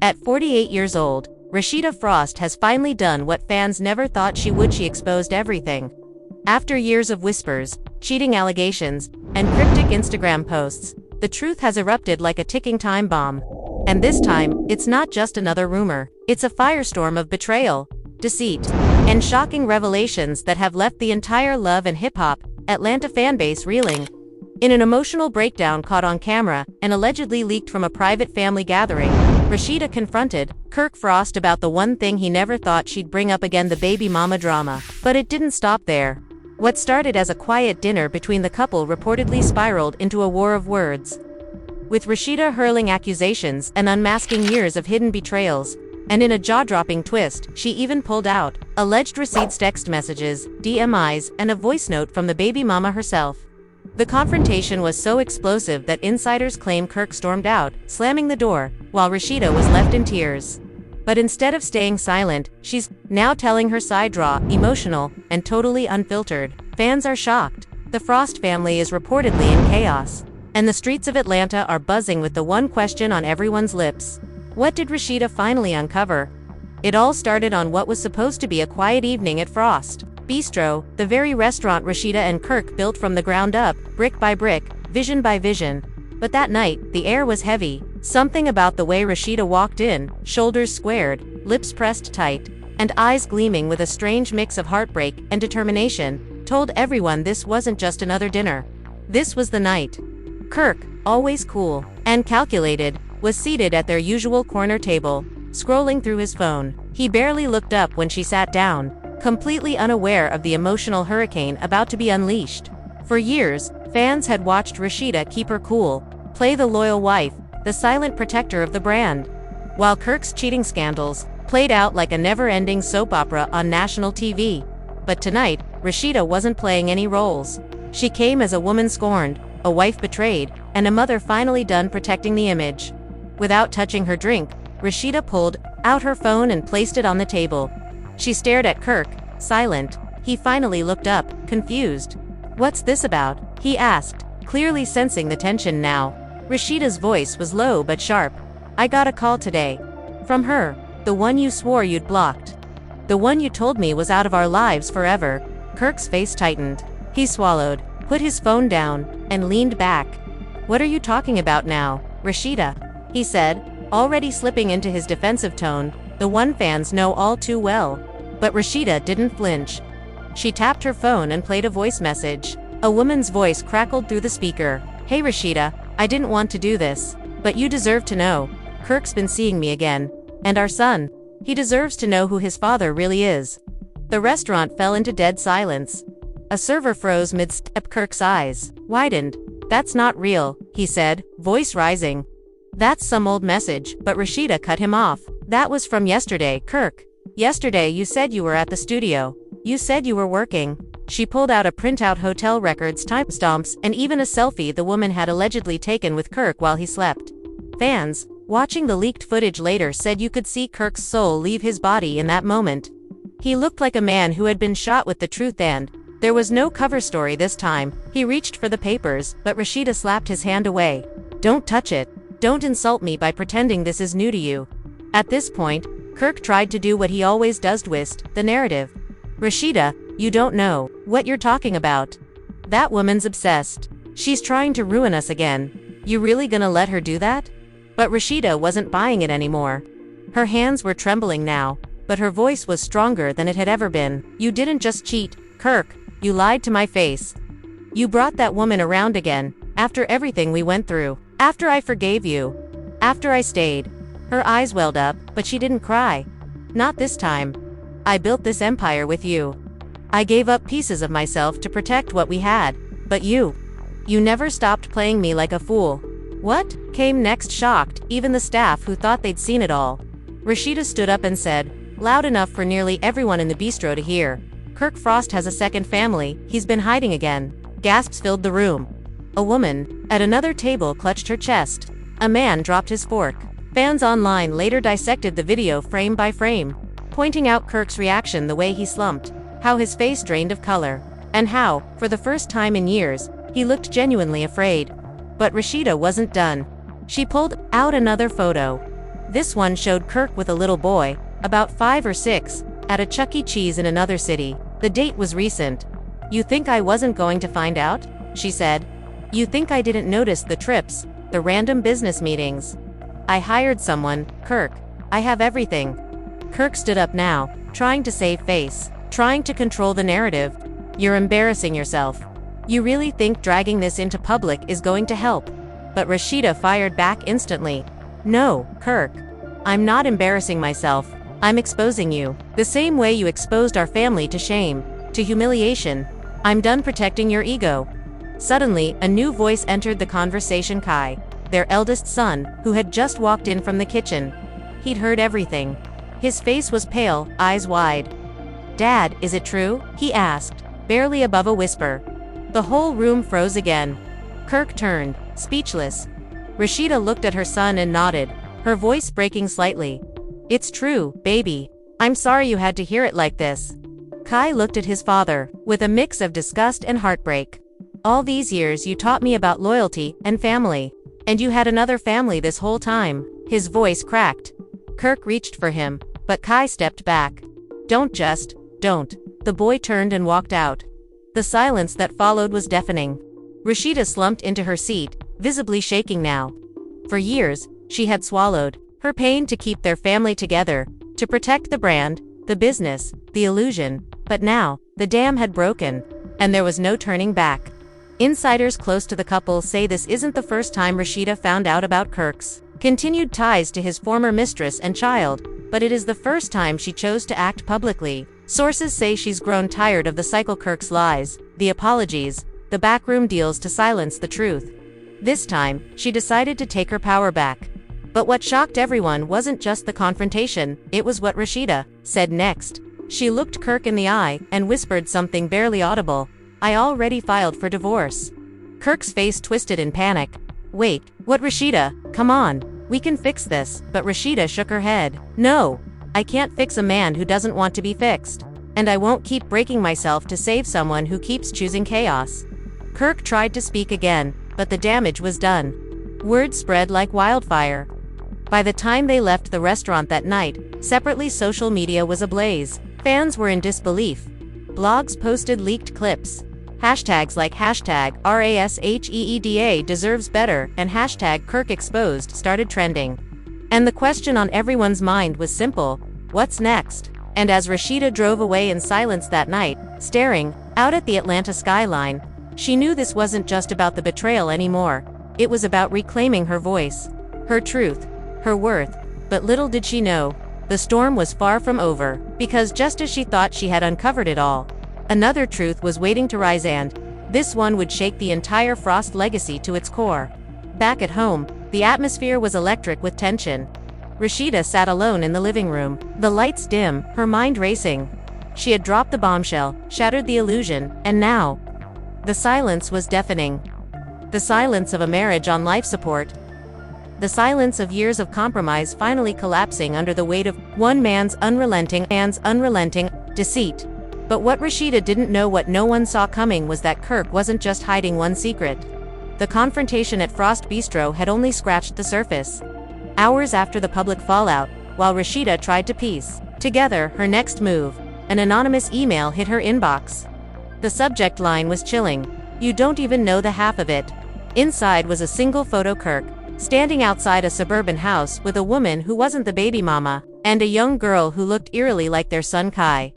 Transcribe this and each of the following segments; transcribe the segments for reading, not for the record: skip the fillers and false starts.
At 48 years old, Rasheeda Frost has finally done what fans never thought she would. She exposed everything. After years of whispers, cheating allegations, and cryptic Instagram posts, the truth has erupted like a ticking time bomb. And this time, it's not just another rumor. It's a firestorm of betrayal, deceit, and shocking revelations that have left the entire Love and Hip Hop Atlanta fanbase reeling. In an emotional breakdown caught on camera and allegedly leaked from a private family gathering, Rasheeda confronted Kirk Frost about the one thing he never thought she'd bring up again: the baby mama drama. But it didn't stop there. What started as a quiet dinner between the couple reportedly spiraled into a war of words, with Rasheeda hurling accusations and unmasking years of hidden betrayals. And in a jaw-dropping twist, she even pulled out alleged receipts, text messages, DMIs, and a voice note from the baby mama herself. The confrontation was so explosive that insiders claim Kirk stormed out, slamming the door, while Rasheeda was left in tears. But instead of staying silent, she's now telling her side, raw, emotional, and totally unfiltered. Fans are shocked. The Frost family is reportedly in chaos, and the streets of Atlanta are buzzing with the one question on everyone's lips: what did Rasheeda finally uncover? It all started on what was supposed to be a quiet evening at Frost Bistro, the very restaurant Rasheeda and Kirk built from the ground up, brick by brick, vision by vision. But that night, the air was heavy. Something about the way Rasheeda walked in, shoulders squared, lips pressed tight, and eyes gleaming with a strange mix of heartbreak and determination, told everyone this wasn't just another dinner. This was the night. Kirk, always cool and calculated, was seated at their usual corner table, scrolling through his phone. He barely looked up when she sat down, completely unaware of the emotional hurricane about to be unleashed. For years, fans had watched Rasheeda keep her cool, play the loyal wife, the silent protector of the brand, while Kirk's cheating scandals played out like a never-ending soap opera on national TV. But tonight, Rasheeda wasn't playing any roles. She came as a woman scorned, a wife betrayed, and a mother finally done protecting the image. Without touching her drink, Rasheeda pulled out her phone and placed it on the table. She stared at Kirk, silent. He finally looked up, confused. "What's this about?" he asked, clearly sensing the tension now. Rasheeda's voice was low but sharp. "I got a call today. From her. The one you swore you'd blocked. The one you told me was out of our lives forever." Kirk's face tightened. He swallowed, put his phone down, and leaned back. "What are you talking about now, Rasheeda?" he said, already slipping into his defensive tone, the one fans know all too well. But Rasheeda didn't flinch. She tapped her phone and played a voice message. A woman's voice crackled through the speaker. "Hey Rasheeda, I didn't want to do this, but you deserve to know. Kirk's been seeing me again. And our son. He deserves to know who his father really is." The restaurant fell into dead silence. A server froze mid-step. Kirk's eyes widened. "That's not real," he said, voice rising. "That's some old message," but Rasheeda cut him off. "That was from yesterday, Kirk. Yesterday you said you were at the studio. You said you were working." She pulled out a printout, hotel records, timestamps, and even a selfie the woman had allegedly taken with Kirk while he slept. Fans, watching the leaked footage later, said you could see Kirk's soul leave his body in that moment. He looked like a man who had been shot with the truth, and there was no cover story this time. He reached for the papers, but Rasheeda slapped his hand away. "Don't touch it. Don't insult me by pretending this is new to you." At this point, Kirk tried to do what he always does: twist the narrative. "Rasheeda, you don't know what you're talking about. That woman's obsessed. She's trying to ruin us again. You really gonna let her do that?" But Rasheeda wasn't buying it anymore. Her hands were trembling now, but her voice was stronger than it had ever been. "You didn't just cheat, Kirk. You lied to my face. You brought that woman around again, after everything we went through. After I forgave you. After I stayed." Her eyes welled up, but she didn't cry. "Not this time. I built this empire with you. I gave up pieces of myself to protect what we had. But you never stopped playing me like a fool." "What?" came next, shocked, even the staff who thought they'd seen it all. Rasheeda stood up and said, loud enough for nearly everyone in the bistro to hear, "Kirk Frost has a second family. He's been hiding again." Gasps filled the room. A woman at another table clutched her chest. A man dropped his fork. Fans online later dissected the video frame by frame, pointing out Kirk's reaction, the way he slumped, how his face drained of color, and how, for the first time in years, he looked genuinely afraid. But Rasheeda wasn't done. She pulled out another photo. This one showed Kirk with a little boy, about 5 or 6, at a Chuck E. Cheese in another city. The date was recent. "You think I wasn't going to find out?" she said. "You think I didn't notice the trips, the random business meetings? I hired someone, Kirk. I have everything." Kirk stood up now, trying to save face, trying to control the narrative. "You're embarrassing yourself. You really think dragging this into public is going to help?" But Rasheeda fired back instantly. "No, Kirk. I'm not embarrassing myself. I'm exposing you, the same way you exposed our family to shame, to humiliation. I'm done protecting your ego." Suddenly, a new voice entered the conversation: Kai, their eldest son, who had just walked in from the kitchen. He'd heard everything. His face was pale, eyes wide. "Dad, is it true?" he asked, barely above a whisper. The whole room froze again. Kirk turned, speechless. Rasheeda looked at her son and nodded, her voice breaking slightly. "It's true, baby. I'm sorry you had to hear it like this." Kai looked at his father, with a mix of disgust and heartbreak. "All these years you taught me about loyalty and family. And you had another family this whole time." His voice cracked. Kirk reached for him, but Kai stepped back. Don't. The boy turned and walked out. The silence that followed was deafening. Rasheeda slumped into her seat, visibly shaking now. For years, she had swallowed her pain to keep their family together, to protect the brand, the business, the illusion, but now, the dam had broken, and there was no turning back. Insiders close to the couple say this isn't the first time Rasheeda found out about Kirk's continued ties to his former mistress and child, but it is the first time she chose to act publicly. Sources say she's grown tired of the cycle: Kirk's lies, the apologies, the backroom deals to silence the truth. This time, she decided to take her power back. But what shocked everyone wasn't just the confrontation, it was what Rasheeda said next. She looked Kirk in the eye and whispered something barely audible. "I already filed for divorce." Kirk's face twisted in panic. "Wait, what, Rasheeda? Come on, we can fix this." But Rasheeda shook her head. "No, I can't fix a man who doesn't want to be fixed. And I won't keep breaking myself to save someone who keeps choosing chaos." Kirk tried to speak again, but the damage was done. Word spread like wildfire. By the time they left the restaurant that night, separately, social media was ablaze. Fans were in disbelief. Blogs posted leaked clips. Hashtags like #RASHEEDA deserves better and #Kirk exposed started trending. And the question on everyone's mind was simple: what's next? And as Rasheeda drove away in silence that night, staring out at the Atlanta skyline, she knew this wasn't just about the betrayal anymore. It was about reclaiming her voice, her truth, her worth. But little did she know, the storm was far from over, because just as she thought she had uncovered it all, another truth was waiting to rise, and this one would shake the entire Frost legacy to its core. Back at home, the atmosphere was electric with tension. Rasheeda sat alone in the living room, the lights dim, her mind racing. She had dropped the bombshell, shattered the illusion, and now, the silence was deafening. The silence of a marriage on life support. The silence of years of compromise finally collapsing under the weight of one man's unrelenting deceit. But what Rasheeda didn't know, what no one saw coming, was that Kirk wasn't just hiding one secret. The confrontation at Frost Bistro had only scratched the surface. Hours after the public fallout, while Rasheeda tried to piece together her next move, an anonymous email hit her inbox. The subject line was chilling. "You don't even know the half of it." Inside was a single photo: Kirk standing outside a suburban house with a woman who wasn't the baby mama, and a young girl who looked eerily like their son Kai.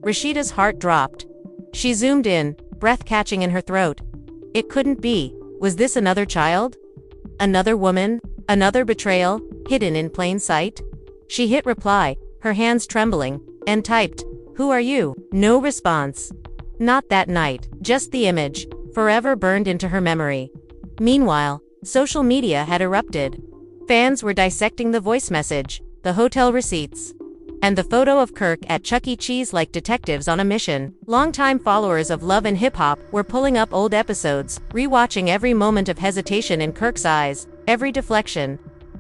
Rasheeda's heart dropped. She zoomed in, breath catching in her throat. It couldn't be. Was this another child? Another woman? Another betrayal, hidden in plain sight? She hit reply, her hands trembling, and typed, "Who are you?" No response. Not that night, just the image, forever burned into her memory. Meanwhile, social media had erupted. Fans were dissecting the voice message, the hotel receipts, and the photo of Kirk at Chuck E. Cheese like detectives on a mission. Longtime followers of Love and Hip Hop were pulling up old episodes, rewatching every moment of hesitation in Kirk's eyes, every deflection.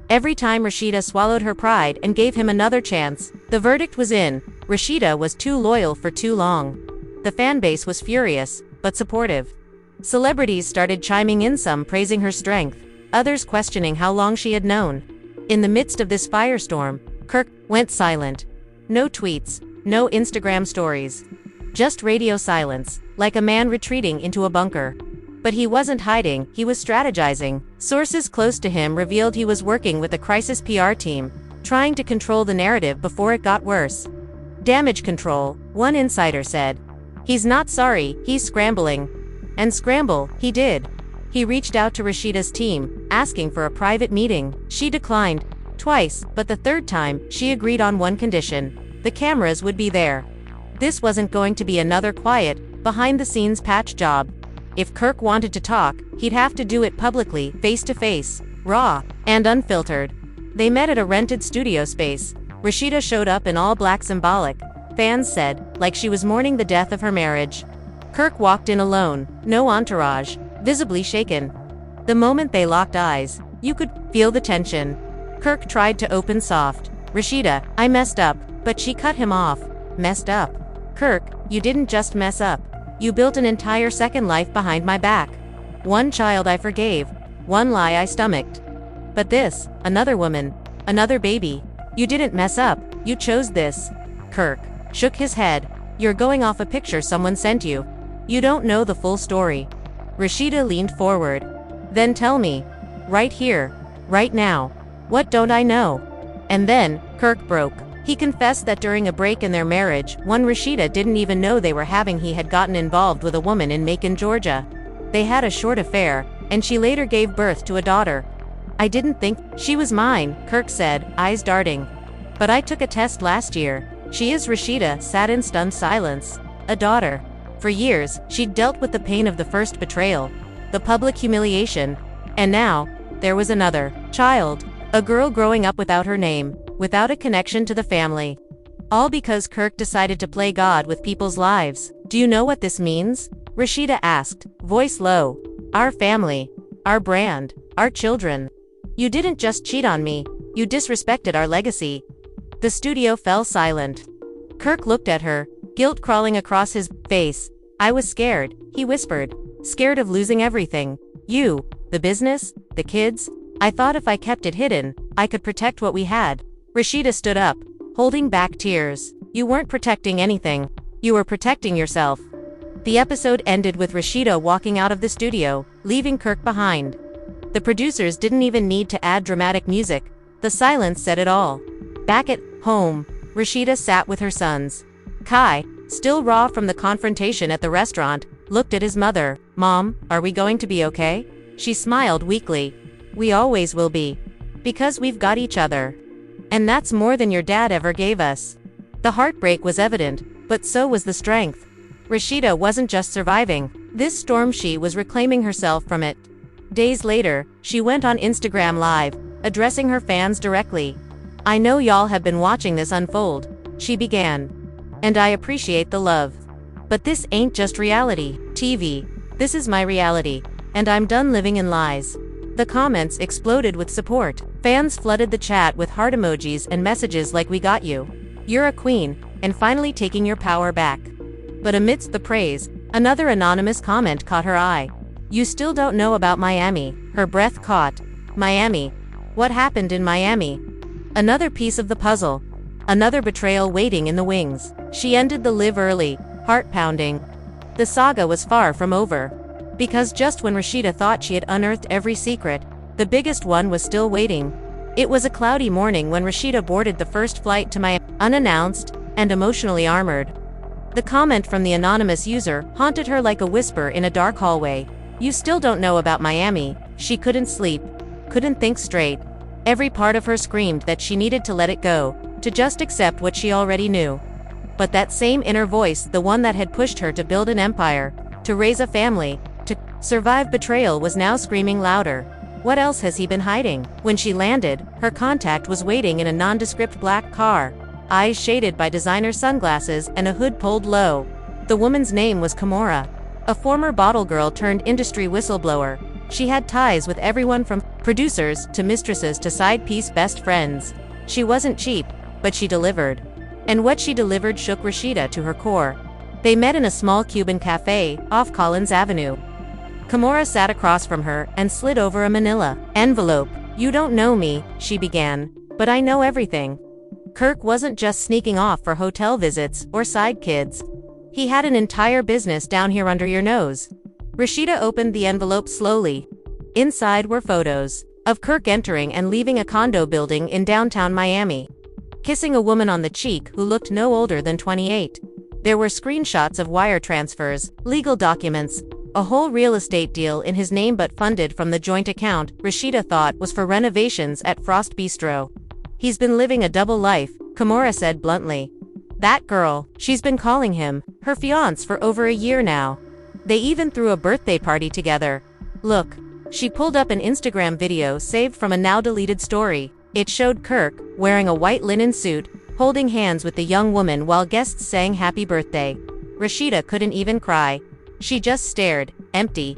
Every time Rasheeda swallowed her pride and gave him another chance, the verdict was in: Rasheeda was too loyal for too long. The fanbase was furious, but supportive. Celebrities started chiming in, some praising her strength, others questioning how long she had known. In the midst of this firestorm, Kirk went silent. No tweets, no Instagram stories. Just radio silence, like a man retreating into a bunker. But he wasn't hiding, he was strategizing. Sources close to him revealed he was working with a crisis PR team, trying to control the narrative before it got worse. Damage control, one insider said. He's not sorry, he's scrambling. And scramble, he did. He reached out to Rasheeda's team, asking for a private meeting. She declined, twice, but the third time, she agreed on one condition. The cameras would be there. This wasn't going to be another quiet, behind-the-scenes patch job. If Kirk wanted to talk, he'd have to do it publicly, face-to-face, raw, and unfiltered. They met at a rented studio space. Rasheeda showed up in all black symbolic, fans said, like she was mourning the death of her marriage. Kirk walked in alone, no entourage, visibly shaken. The moment they locked eyes, you could feel the tension. Kirk tried to open soft. Rasheeda, I messed up, but she cut him off. Messed up? Kirk, you didn't just mess up. You built an entire second life behind my back. One child I forgave, one lie I stomached. But this, another woman, another baby. You didn't mess up, you chose this. Kirk shook his head. You're going off a picture someone sent you. You don't know the full story. Rasheeda leaned forward. Then tell me. Right here. Right now. What don't I know? And then, Kirk broke. He confessed that during a break in their marriage, one Rasheeda didn't even know they were having, he had gotten involved with a woman in Macon, Georgia. They had a short affair, and she later gave birth to a daughter. I didn't think she was mine, Kirk said, eyes darting. But I took a test last year. She is. Rasheeda sat in stunned silence. A daughter. For years, she'd dealt with the pain of the first betrayal, the public humiliation, and now, there was another child. A girl growing up without her name, without a connection to the family. All because Kirk decided to play God with people's lives. Do you know what this means? Rasheeda asked, voice low. Our family. Our brand. Our children. You didn't just cheat on me, you disrespected our legacy. The studio fell silent. Kirk looked at her, guilt crawling across his face. I was scared, he whispered. Scared of losing everything. You, the business, the kids. I thought if I kept it hidden, I could protect what we had. Rasheeda stood up, holding back tears. You weren't protecting anything. You were protecting yourself. The episode ended with Rasheeda walking out of the studio, leaving Kirk behind. The producers didn't even need to add dramatic music. The silence said it all. Back at home, Rasheeda sat with her sons. Kai, still raw from the confrontation at the restaurant, looked at his mother. Mom, are we going to be okay? She smiled weakly. We always will be. Because we've got each other. And that's more than your dad ever gave us. The heartbreak was evident, but so was the strength. Rasheeda wasn't just surviving. This storm, she was reclaiming herself from it. Days later, she went on Instagram Live, addressing her fans directly. I know y'all have been watching this unfold, she began. And I appreciate the love. But this ain't just reality TV. This is my reality. And I'm done living in lies. The comments exploded with support. Fans flooded the chat with heart emojis and messages like we got you. You're a queen, and finally taking your power back. But amidst the praise, another anonymous comment caught her eye. You still don't know about Miami. Her breath caught. Miami. What happened in Miami? Another piece of the puzzle. Another betrayal waiting in the wings. She ended the live early, heart pounding. The saga was far from over. Because just when Rasheeda thought she had unearthed every secret, the biggest one was still waiting. It was a cloudy morning when Rasheeda boarded the first flight to Miami, unannounced and emotionally armored. The comment from the anonymous user haunted her like a whisper in a dark hallway. You still don't know about Miami. She couldn't sleep, couldn't think straight. Every part of her screamed that she needed to let it go, to just accept what she already knew. But that same inner voice, the one that had pushed her to build an empire, to raise a family, to survive betrayal, was now screaming louder. What else has he been hiding? When she landed, her contact was waiting in a nondescript black car, eyes shaded by designer sunglasses and a hood pulled low. The woman's name was Kimora, a former bottle girl turned industry whistleblower. She had ties with everyone from producers to mistresses to side piece best friends. She wasn't cheap, but she delivered. And what she delivered shook Rasheeda to her core. They met in a small Cuban cafe off Collins Avenue. Kimora sat across from her and slid over a manila envelope. "You don't know me," she began, "but I know everything." Kirk wasn't just sneaking off for hotel visits or side kids. He had an entire business down here under your nose. Rasheeda opened the envelope slowly. Inside were photos of Kirk entering and leaving a condo building in downtown Miami, kissing a woman on the cheek who looked no older than 28. There were screenshots of wire transfers, legal documents, a whole real estate deal in his name but funded from the joint account Rasheeda thought was for renovations at Frost Bistro. "He's been living a double life," Kimura said bluntly. "That girl, she's been calling him her fiancé for over a year now. They even threw a birthday party together. Look." She pulled up an Instagram video saved from a now-deleted story. It showed Kirk, wearing a white linen suit, holding hands with the young woman while guests sang happy birthday. Rasheeda couldn't even cry. She just stared, empty.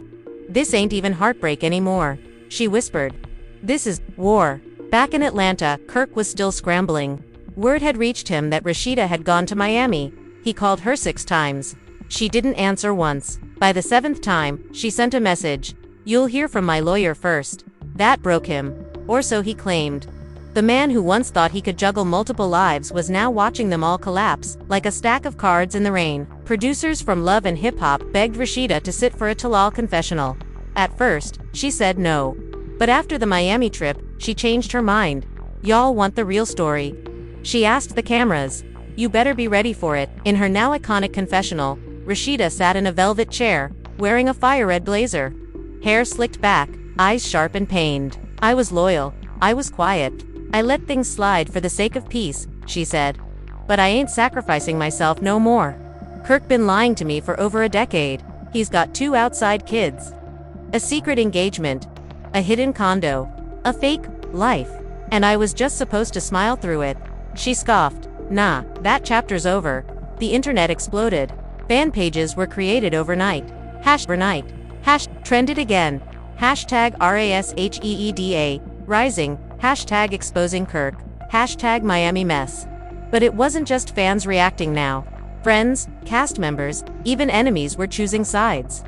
"This ain't even heartbreak anymore," she whispered. "This is war." Back in Atlanta, Kirk was still scrambling. Word had reached him that Rasheeda had gone to Miami. He called her 6 times. She didn't answer once. By the 7th time, she sent a message. "You'll hear from my lawyer first." That broke him. Or so he claimed. The man who once thought he could juggle multiple lives was now watching them all collapse, like a stack of cards in the rain. Producers from Love and Hip Hop begged Rasheeda to sit for a Talal confessional. At first, she said no. But after the Miami trip, she changed her mind. "Y'all want the real story?" She asked the cameras. "You better be ready for it." In her now iconic confessional, Rasheeda sat in a velvet chair, wearing a fire-red blazer. Hair slicked back, eyes sharp and pained. "I was loyal. I was quiet. I let things slide for the sake of peace," she said. "But I ain't sacrificing myself no more. Kirk been lying to me for over a decade. He's got 2 outside kids. A secret engagement. A hidden condo. A fake life. And I was just supposed to smile through it." She scoffed. "Nah, that chapter's over." The internet exploded. Fan pages were created overnight. Trended again. Hashtag RASHEEDA, rising. Hashtag exposing Kirk. Hashtag Miami mess. But it wasn't just fans reacting now. Friends, cast members, even enemies were choosing sides.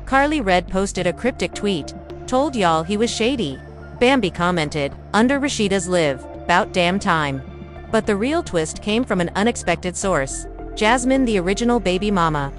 Carly Red posted a cryptic tweet. "Told y'all he was shady." Bambi commented, "Under Rasheeda's live, 'bout damn time." But the real twist came from an unexpected source. Jasmine, the original baby mama.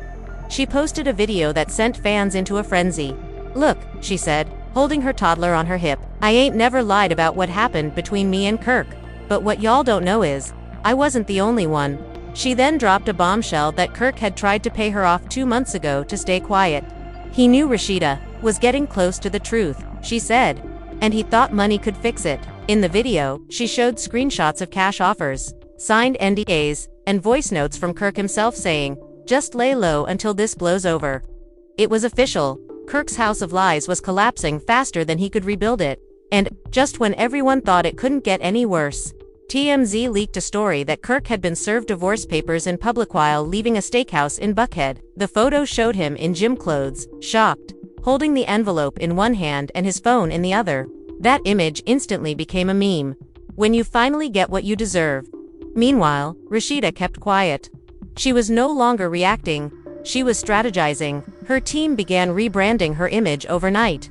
She posted a video that sent fans into a frenzy. "Look," she said, holding her toddler on her hip, "I ain't never lied about what happened between me and Kirk. But what y'all don't know is, I wasn't the only one." She then dropped a bombshell that Kirk had tried to pay her off 2 months ago to stay quiet. He knew Rasheeda was getting close to the truth, she said, and he thought money could fix it. In the video, she showed screenshots of cash offers, signed NDAs, and voice notes from Kirk himself saying, "Just lay low until this blows over." It was official. Kirk's house of lies was collapsing faster than he could rebuild it. And, just when everyone thought it couldn't get any worse, TMZ leaked a story that Kirk had been served divorce papers in public while leaving a steakhouse in Buckhead. The photo showed him in gym clothes, shocked, holding the envelope in one hand and his phone in the other. That image instantly became a meme. When you finally get what you deserve. Meanwhile, Rasheeda kept quiet. She was no longer reacting. She was strategizing. Her team began rebranding her image overnight.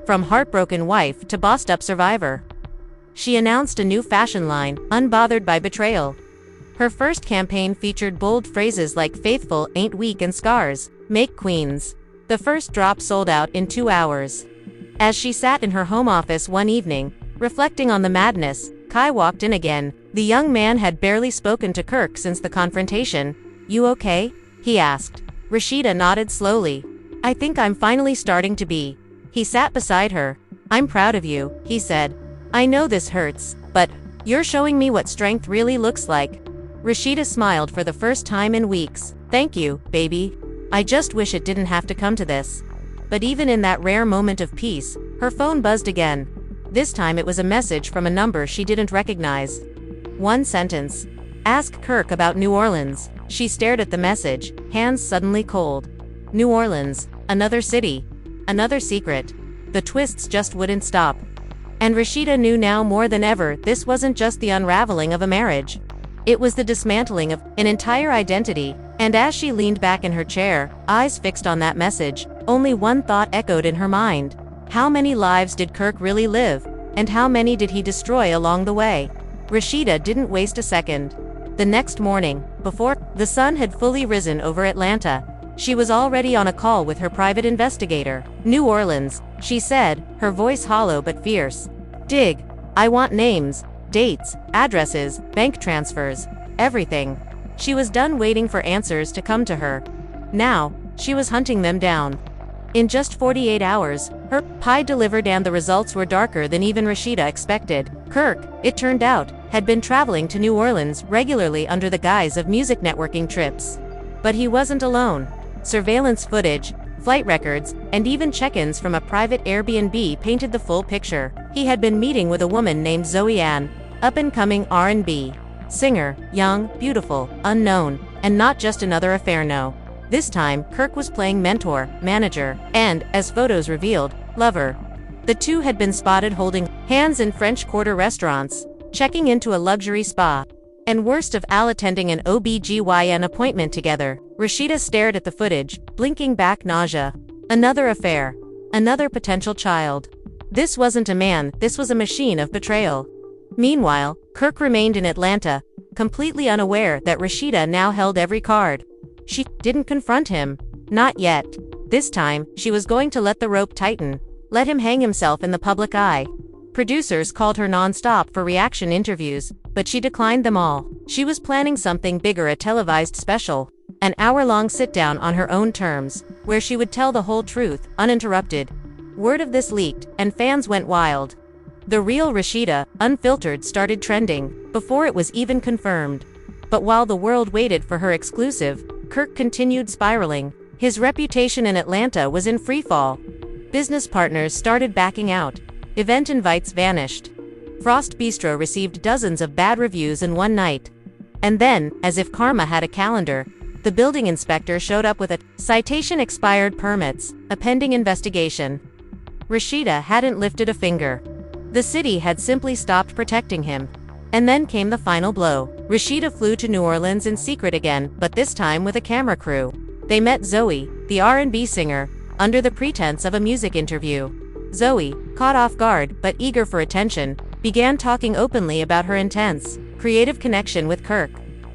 From heartbroken wife to bossed-up survivor. She announced a new fashion line, unbothered by betrayal. Her first campaign featured bold phrases like "faithful ain't weak and scars make queens." The first drop sold out in 2 hours. As she sat in her home office one evening, reflecting on the madness, Kai walked in again. The young man had barely spoken to Kirk since the confrontation. "You okay?" he asked. Rasheeda nodded slowly. "I think I'm finally starting to be." He sat beside her. "I'm proud of you," he said. "I know this hurts, but you're showing me what strength really looks like." Rasheeda smiled for the first time in weeks. "Thank you, baby. I just wish it didn't have to come to this." But even in that rare moment of peace, her phone buzzed again. This time it was a message from a number she didn't recognize. One sentence. "Ask Kirk about New Orleans." She stared at the message, hands suddenly cold. New Orleans, another city, another secret. The twists just wouldn't stop. And Rasheeda knew now more than ever this wasn't just the unraveling of a marriage. It was the dismantling of an entire identity. And as she leaned back in her chair, eyes fixed on that message, only one thought echoed in her mind. How many lives did Kirk really live? And how many did he destroy along the way? Rasheeda didn't waste a second. The next morning, before the sun had fully risen over Atlanta, she was already on a call with her private investigator. New Orleans, she said, her voice hollow but fierce. Dig. I want names, dates, addresses, bank transfers, everything. She was done waiting for answers to come to her. Now, she was hunting them down. In just 48 hours, her pie delivered, and the results were darker than even Rasheeda expected. Kirk, it turned out, had been traveling to New Orleans regularly under the guise of music networking trips. But he wasn't alone. Surveillance footage, flight records, and even check-ins from a private Airbnb painted the full picture. He had been meeting with a woman named Zoe Ann, up-and-coming R&B singer, young, beautiful, unknown, and not just another affair. No. This time, Kirk was playing mentor, manager, and, as photos revealed, lover. The two had been spotted holding hands in French Quarter restaurants, checking into a luxury spa, and worst of all, attending an OB/GYN appointment together. Rasheeda stared at the footage, blinking back nausea. Another affair. Another potential child. This wasn't a man, this was a machine of betrayal. Meanwhile, Kirk remained in Atlanta, completely unaware that Rasheeda now held every card. She didn't confront him. Not yet. This time, she was going to let the rope tighten, let him hang himself in the public eye. Producers called her non-stop for reaction interviews, but she declined them all. She was planning something bigger, a televised special, an hour-long sit-down on her own terms, where she would tell the whole truth, uninterrupted. Word of this leaked, and fans went wild. The real Rasheeda, unfiltered, started trending, before it was even confirmed. But while the world waited for her exclusive, Kirk continued spiraling. His reputation in Atlanta was in freefall. Business partners started backing out. Event invites vanished. Frost Bistro received dozens of bad reviews in one night. And then, as if karma had a calendar, the building inspector showed up with a citation, expired permits, a pending investigation. Rasheeda hadn't lifted a finger. The city had simply stopped protecting him. And then came the final blow. Rasheeda flew to New Orleans in secret again, but this time with a camera crew. They met Zoe, the R&B singer, under the pretense of a music interview. Zoe, caught off guard but eager for attention, began talking openly about her intense, creative connection with Kirk.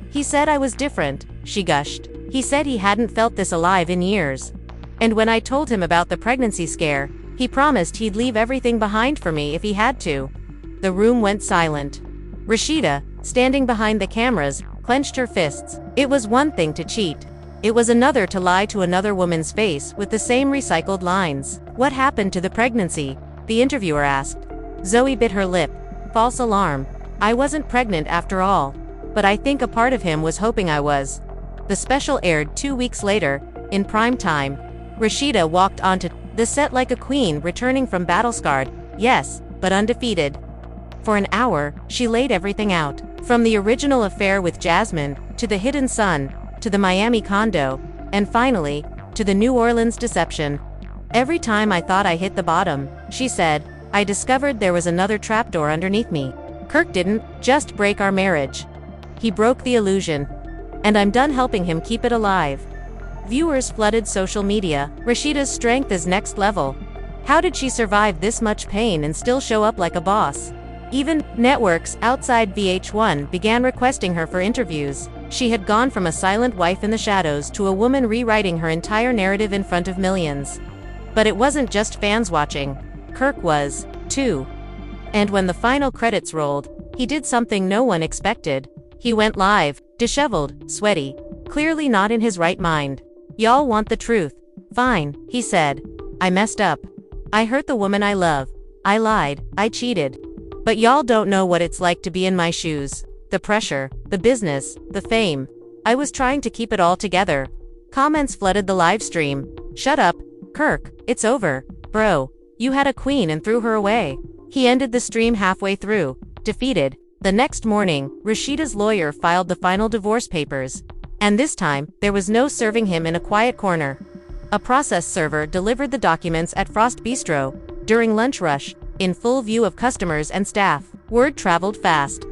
He said I was different, she gushed. He said he hadn't felt this alive in years. And when I told him about the pregnancy scare, he promised he'd leave everything behind for me if he had to. The room went silent. Rasheeda, standing behind the cameras, clenched her fists. It was one thing to cheat. It was another to lie to another woman's face with the same recycled lines. What happened to the pregnancy? The interviewer asked. Zoe bit her lip. False alarm. I wasn't pregnant after all. But I think a part of him was hoping I was. The special aired 2 weeks later, in prime time. Rasheeda walked onto the set like a queen returning from battle-scarred, yes, but undefeated. For an hour, she laid everything out. From the original affair with Jasmine, to the hidden son, to the Miami condo, and finally, to the New Orleans deception. Every time I thought I hit the bottom, she said, I discovered there was another trapdoor underneath me. Kirk didn't just break our marriage. He broke the illusion. And I'm done helping him keep it alive. Viewers flooded social media. Rasheeda's strength is next level. How did she survive this much pain and still show up like a boss? Even networks outside VH1 began requesting her for interviews. She had gone from a silent wife in the shadows to a woman rewriting her entire narrative in front of millions. But it wasn't just fans watching. Kirk was, too. And when the final credits rolled, he did something no one expected. He went live, disheveled, sweaty, clearly not in his right mind. Y'all want the truth. Fine, he said. I messed up. I hurt the woman I love. I lied. I cheated. But y'all don't know what it's like to be in my shoes. The pressure, the business, the fame. I was trying to keep it all together. Comments flooded the live stream. Shut up, Kirk, it's over. Bro, you had a queen and threw her away. He ended the stream halfway through, defeated. The next morning, Rasheeda's lawyer filed the final divorce papers. And this time, there was no serving him in a quiet corner. A process server delivered the documents at Frost Bistro, during lunch rush, in full view of customers and staff. Word traveled fast.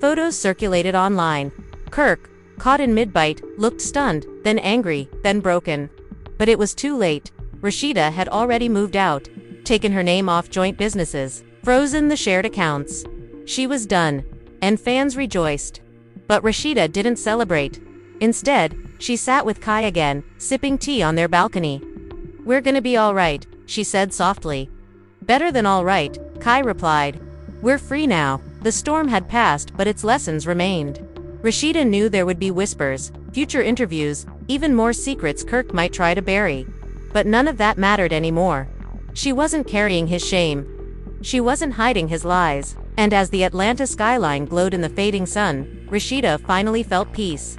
Photos circulated online. Kirk, caught in mid-bite, looked stunned, then angry, then broken. But it was too late. Rasheeda had already moved out, taken her name off joint businesses. frozen the shared accounts. She was done, and fans rejoiced. But Rasheeda didn't celebrate. Instead, she sat with Kai again, sipping tea on their balcony. "We're gonna be alright," she said softly. "Better than alright," Kai replied. "We're free now." The storm had passed, but its lessons remained. Rasheeda knew there would be whispers, future interviews, even more secrets Kirk might try to bury. But none of that mattered anymore. She wasn't carrying his shame. She wasn't hiding his lies. And as the Atlanta skyline glowed in the fading sun, Rasheeda finally felt peace.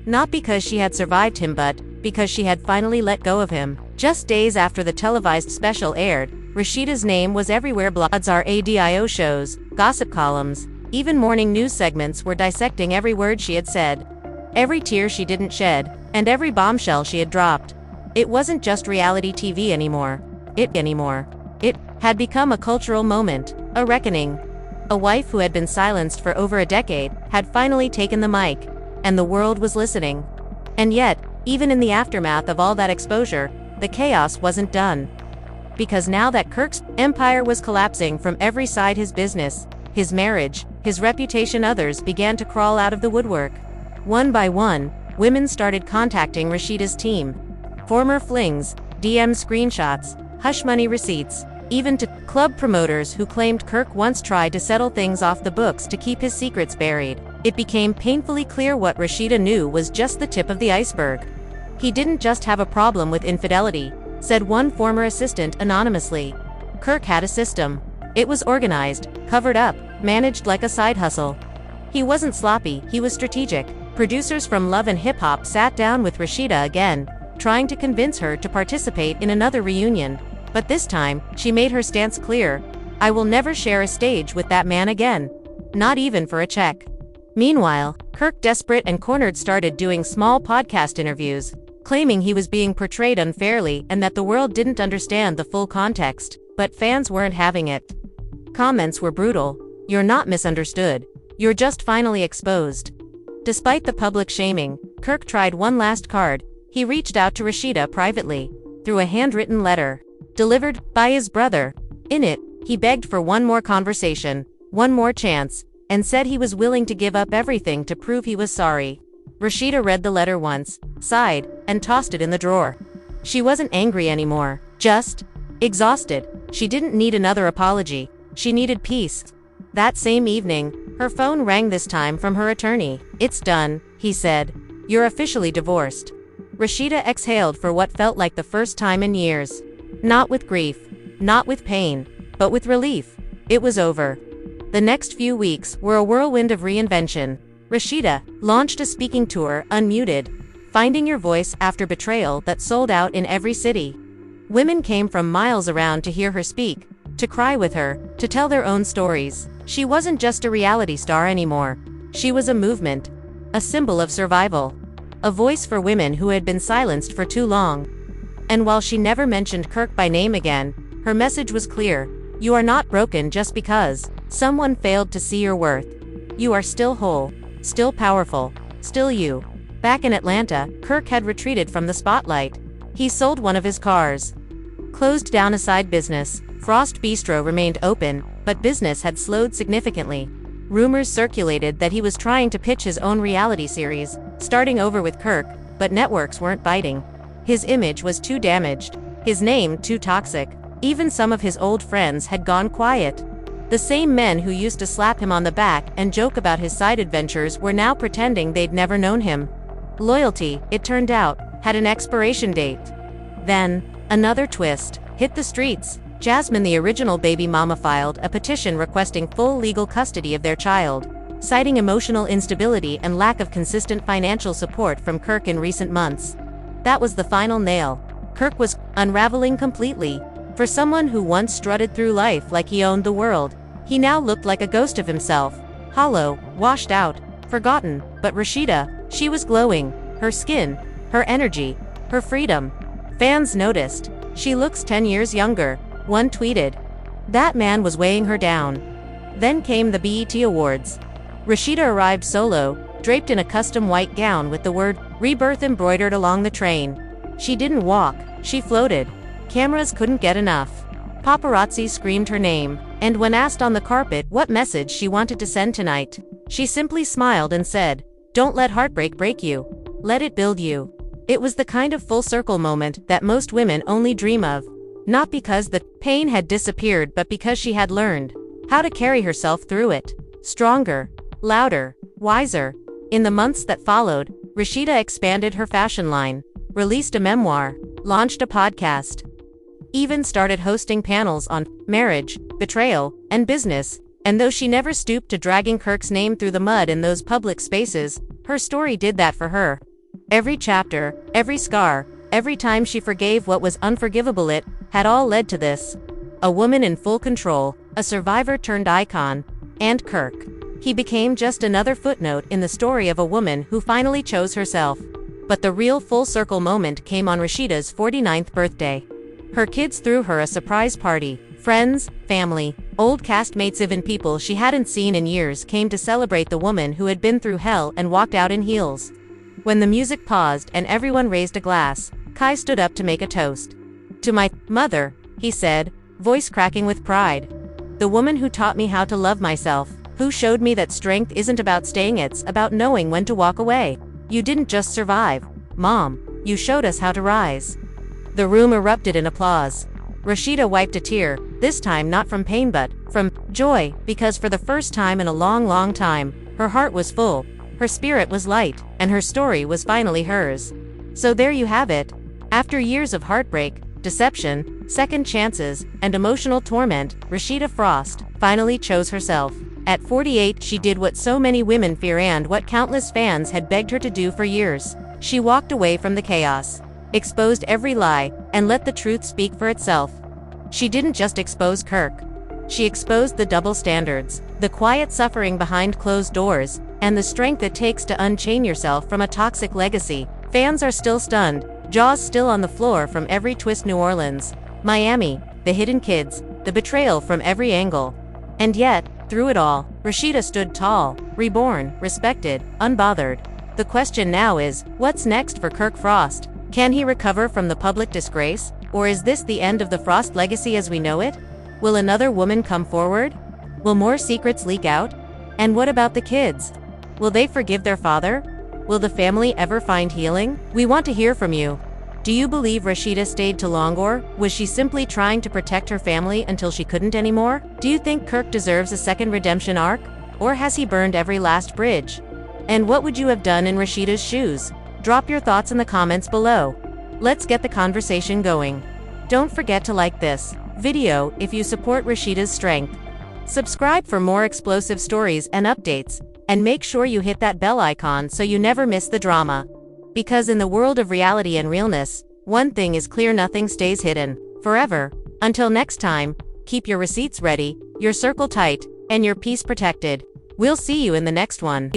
Not because she had survived him, but because she had finally let go of him. Just days after the televised special aired, Rasheeda's name was everywhere. Blogs, radio shows, gossip columns, even morning news segments were dissecting every word she had said, every tear she didn't shed, and every bombshell she had dropped. It wasn't just reality TV anymore. It had become a cultural moment, a reckoning. A wife who had been silenced for over a decade had finally taken the mic, and the world was listening. And yet, even in the aftermath of all that exposure, the chaos wasn't done. Because now that Kirk's empire was collapsing from every side, his business, his marriage, his reputation, others began to crawl out of the woodwork. One by one, women started contacting Rasheeda's team. Former flings, DM screenshots, hush money receipts, even to club promoters who claimed Kirk once tried to settle things off the books to keep his secrets buried. It became painfully clear what Rasheeda knew was just the tip of the iceberg. He didn't just have a problem with infidelity, said one former assistant anonymously. Kirk had a system. It was organized, covered up, managed like a side hustle. He wasn't sloppy, he was strategic. Producers from Love and Hip Hop sat down with Rasheeda again, trying to convince her to participate in another reunion. But this time, she made her stance clear. "I will never share a stage with that man again. Not even for a check." Meanwhile, Kirk, desperate and cornered, started doing small podcast interviews, claiming he was being portrayed unfairly and that the world didn't understand the full context. But fans weren't having it. Comments were brutal. "You're not misunderstood. You're just finally exposed." Despite the public shaming, Kirk tried one last card. He reached out to Rasheeda privately, through a handwritten letter, delivered by his brother. In it, he begged for one more conversation, one more chance, and said he was willing to give up everything to prove he was sorry. Rasheeda read the letter once, sighed, and tossed it in the drawer. She wasn't angry anymore, just exhausted. She didn't need another apology. She needed peace. That same evening, her phone rang, this time from her attorney. "It's done," he said. "You're officially divorced." Rasheeda exhaled for what felt like the first time in years. Not with grief, not with pain, but with relief. It was over. The next few weeks were a whirlwind of reinvention. Rasheeda launched a speaking tour, Unmuted, Finding Your Voice After Betrayal, that sold out in every city. Women came from miles around to hear her speak, to cry with her, to tell their own stories. She wasn't just a reality star anymore. She was a movement, a symbol of survival, a voice for women who had been silenced for too long. And while she never mentioned Kirk by name again, her message was clear. You are not broken just because someone failed to see your worth. You are still whole, still powerful, still you. Back in Atlanta, Kirk had retreated from the spotlight. He sold one of his cars, closed down a side business. Frost Bistro remained open, but business had slowed significantly. Rumors circulated that he was trying to pitch his own reality series, starting over with Kirk, but networks weren't biting. His image was too damaged, his name too toxic. Even some of his old friends had gone quiet. The same men who used to slap him on the back and joke about his side adventures were now pretending they'd never known him. Loyalty, it turned out, had an expiration date. Then, another twist hit the streets. Jasmine, the original baby mama, filed a petition requesting full legal custody of their child, citing emotional instability and lack of consistent financial support from Kirk in recent months. That was the final nail. Kirk was unraveling completely. For someone who once strutted through life like he owned the world, he now looked like a ghost of himself, hollow, washed out, forgotten. But Rasheeda, she was glowing. Her skin, her energy, her freedom. Fans noticed. "She looks 10 years younger," one tweeted. That man was weighing her down. Then came the BET Awards. Rasheeda arrived solo, draped in a custom white gown with the word "Rebirth" embroidered along the train. She didn't walk, she floated. Cameras couldn't get enough. Paparazzi screamed her name. And when asked on the carpet what message she wanted to send tonight, she simply smiled and said, "Don't let heartbreak break you. Let it build you." It was the kind of full circle moment that most women only dream of. Not because the pain had disappeared, but because she had learned how to carry herself through it. Stronger, louder, wiser. In the months that followed, Rasheeda expanded her fashion line, released a memoir, launched a podcast, even started hosting panels on marriage, betrayal, and business. And though she never stooped to dragging Kirk's name through the mud in those public spaces, her story did that for her. Every chapter, every scar, every time she forgave what was unforgivable, it had all led to this. A woman in full control, a survivor turned icon, and Kirk. He became just another footnote in the story of a woman who finally chose herself. But the real full circle moment came on Rasheeda's 49th birthday. Her kids threw her a surprise party. Friends, family, old castmates, even people she hadn't seen in years came to celebrate the woman who had been through hell and walked out in heels. When the music paused and everyone raised a glass, Kai stood up to make a toast. "To my mother," he said, voice cracking with pride. "The woman who taught me how to love myself, who showed me that strength isn't about staying, it's about knowing when to walk away. You didn't just survive, Mom, you showed us how to rise." The room erupted in applause. Rasheeda wiped a tear, this time not from pain but from joy, because for the first time in a long, long time, her heart was full, her spirit was light, and her story was finally hers. So there you have it. After years of heartbreak, deception, second chances, and emotional torment, Rasheeda Frost finally chose herself. At 48, she did what so many women fear and what countless fans had begged her to do for years. She walked away from the chaos, exposed every lie, and let the truth speak for itself. She didn't just expose Kirk. She exposed the double standards, the quiet suffering behind closed doors, and the strength it takes to unchain yourself from a toxic legacy. Fans are still stunned, jaws still on the floor from every twist. New Orleans, Miami, the hidden kids, the betrayal from every angle. And yet, through it all, Rasheeda stood tall, reborn, respected, unbothered. The question now is, what's next for Kirk Frost? Can he recover from the public disgrace? Or is this the end of the Frost legacy as we know it? Will another woman come forward? Will more secrets leak out? And what about the kids? Will they forgive their father? Will the family ever find healing? We want to hear from you. Do you believe Rasheeda stayed too long, or was she simply trying to protect her family until she couldn't anymore? Do you think Kirk deserves a second redemption arc? Or has he burned every last bridge? And what would you have done in Rasheeda's shoes? Drop your thoughts in the comments below. Let's get the conversation going. Don't forget to like this video if you support Rasheeda's strength. Subscribe for more explosive stories and updates, and make sure you hit that bell icon so you never miss the drama. Because in the world of reality and realness, one thing is clear: nothing stays hidden forever. Until next time, keep your receipts ready, your circle tight, and your peace protected. We'll see you in the next one.